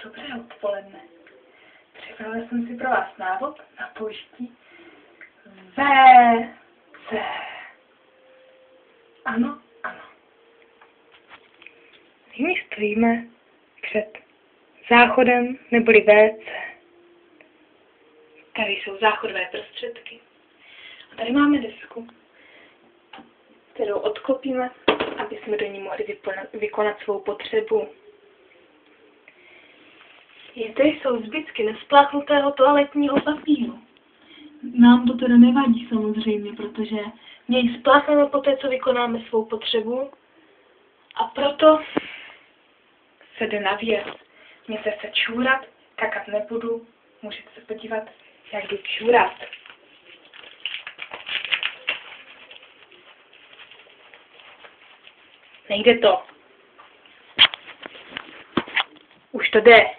Dobré odpoledne. Připravila jsem si pro vás návod na použití WC. Ano, ano. Nyní stojíme před záchodem neboli WC. Tady jsou záchodové prostředky. A tady máme desku, kterou odklopíme, aby jsme do ní mohli vykonat svou potřebu. I zde jsou zbytky nespláchnutého toaletního papíru. Nám to teda nevadí samozřejmě, protože něj spláchneme po té, co vykonáme svou potřebu, a proto se jde na věc. Mějte se čůrat, kakat nebudu, můžete se podívat, jak jdu čůrat. Nejde to. Už to jde.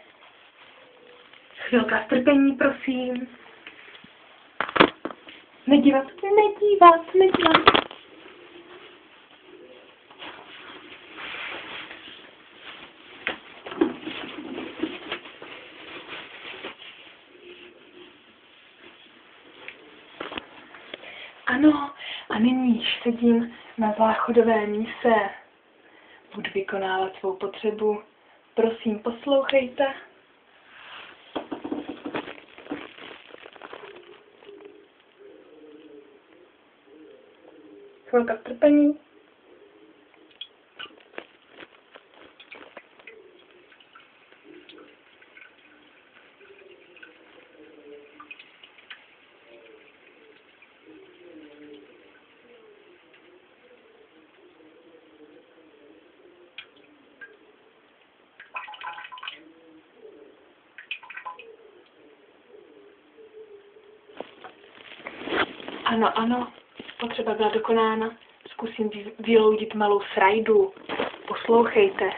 Chvilka strpení, prosím. Nedívat. Ano, a nyní již sedím na záchodové míse. Budu vykonávat svou potřebu. Prosím, poslouchejte. Chvilka strpení. Ano, ano, potřeba byla dokonána. Zkusím vyloudit malou srajdu. Poslouchejte.